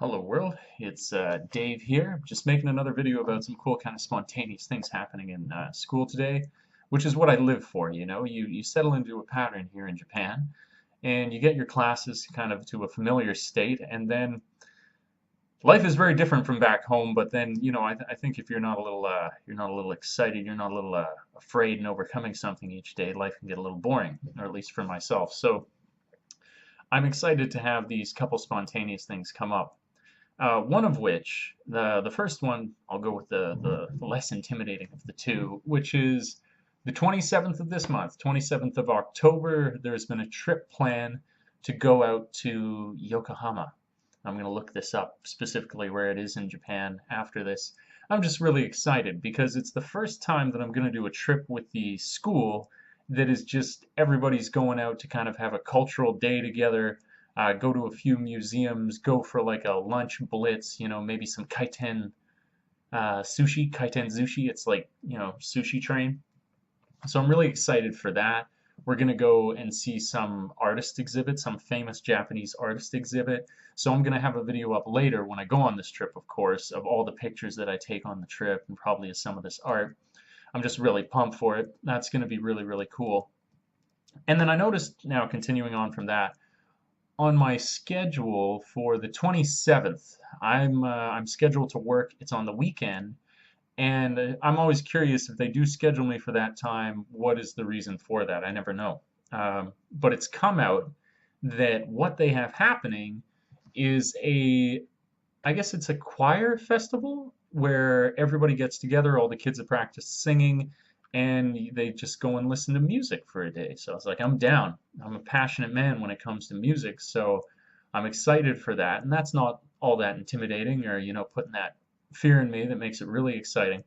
Hello world, it's Dave here, just making another video about some cool kind of spontaneous things happening in school today, which is what I live for, you know. You settle into a pattern here in Japan, and you get your classes kind of to a familiar state, and then life is very different from back home, but then, you know, I think if you're not a little excited, you're not a little afraid and overcoming something each day, life can get a little boring, or at least for myself. So I'm excited to have these couple spontaneous things come up. One of which, the first one, I'll go with the less intimidating of the two, which is the 27th of this month, 27th of October. There's been a trip plan to go out to Yokohama. I'm going to look this up specifically where it is in Japan after this. I'm just really excited because it's the first time that I'm going to do a trip with the school that is just everybody's going out to kind of have a cultural day together, go to a few museums, go for like a lunch blitz, you know, maybe some kaiten sushi. It's like, you know, sushi train. So I'm really excited for that. We're going to go and see some artist exhibit, some famous Japanese artist exhibit. So I'm going to have a video up later when I go on this trip, of course, of all the pictures that I take on the trip and probably of some of this art. I'm just really pumped for it. That's going to be really, really cool. And then I noticed, now continuing on from that, on my schedule for the 27th, I'm scheduled to work. It's on the weekend, and I'm always curious if they do schedule me for that time, what is the reason for that? I never know. But it's come out that what they have happening is I guess it's a choir festival where everybody gets together, all the kids that practice singing, and they just go and listen to music for a day. So I was like, I'm down. I'm a passionate man when it comes to music, so I'm excited for that. And that's not all that intimidating or, you know, putting that fear in me that makes it really exciting.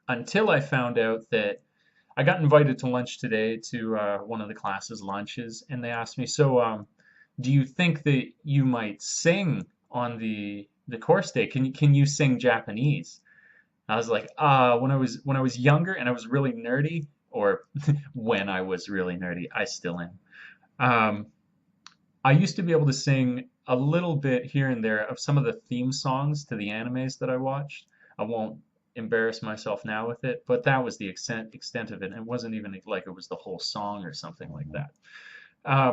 Until I found out that I got invited to lunch today to one of the classes' lunches, and they asked me, so do you think that you might sing on the course day? Can you sing Japanese? I was like, when I was younger and I was really nerdy, or when I was really nerdy, I still am. Um, I used to be able to sing a little bit here and there of some of the theme songs to the animes that I watched. I won't embarrass myself now with it, but that was the extent of it. It wasn't even like it was the whole song or something like that.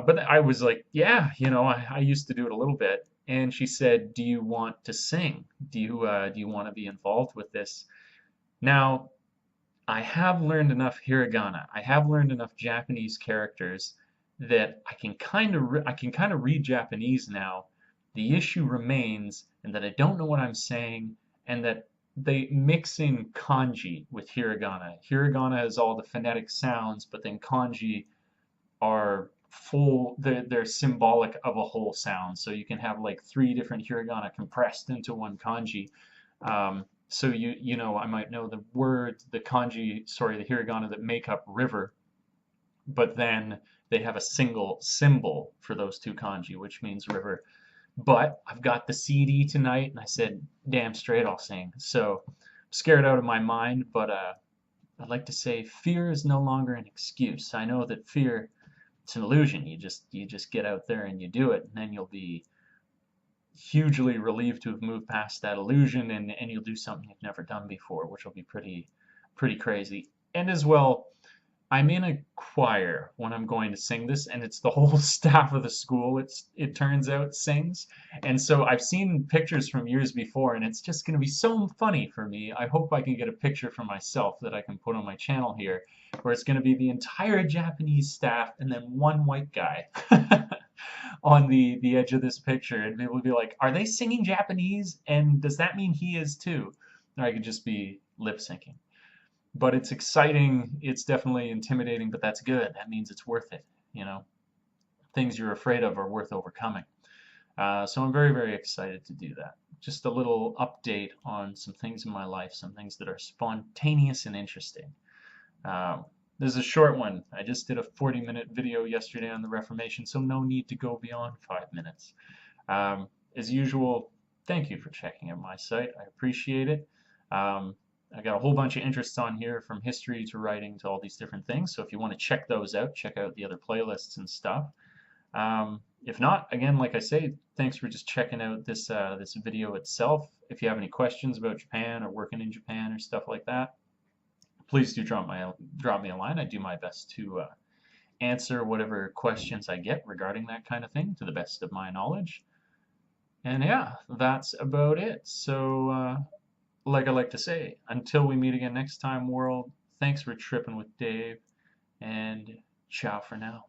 But I was like, yeah, you know, I used to do it a little bit. And she said, "Do you want to sing? Do you want to be involved with this?" Now, I have learned enough hiragana. I have learned enough Japanese characters that I can kind of read Japanese now. The issue remains and that I don't know what I'm saying, and that they mix in kanji with hiragana. Hiragana has all the phonetic sounds, but then kanji are they're symbolic of a whole sound. So you can have like three different hiragana compressed into one kanji. So you know, I might know the words, the kanji, sorry, the hiragana that make up river, but then they have a single symbol for those two kanji, which means river. But I've got the CD tonight, and I said, damn straight I'll sing. So I'm scared out of my mind, but I'd like to say fear is no longer an excuse. I know that fear, it's an illusion. You just get out there and you do it, and then you'll be hugely relieved to have moved past that illusion, and you'll do something you've never done before, which will be pretty crazy. And as well, I'm in a choir when I'm going to sing this, and it's the whole staff of the school, it turns out, sings. And so I've seen pictures from years before, and it's just going to be so funny for me. I hope I can get a picture for myself that I can put on my channel here, where it's going to be the entire Japanese staff and then one white guy on the edge of this picture, and people will be like, are they singing Japanese? And does that mean he is too? Or I could just be lip syncing. But it's exciting. It's definitely intimidating, but that's good. That means it's worth it. You know, things you're afraid of are worth overcoming. So I'm very, very excited to do that. Just a little update on some things in my life, some things that are spontaneous and interesting. This is a short one. I just did a 40-minute video yesterday on the Reformation, so no need to go beyond 5 minutes. As usual, thank you for checking out my site. I appreciate it. I got a whole bunch of interests on here, from history to writing to all these different things. So if you want to check those out, check out the other playlists and stuff. If not, again, like I say, thanks for just checking out this video itself. If you have any questions about Japan or working in Japan or stuff like that, please do drop me a line. I do my best to answer whatever questions I get regarding that kind of thing to the best of my knowledge. And yeah, that's about it. So, like I like to say, until we meet again next time, world, thanks for tripping with Dave, and ciao for now.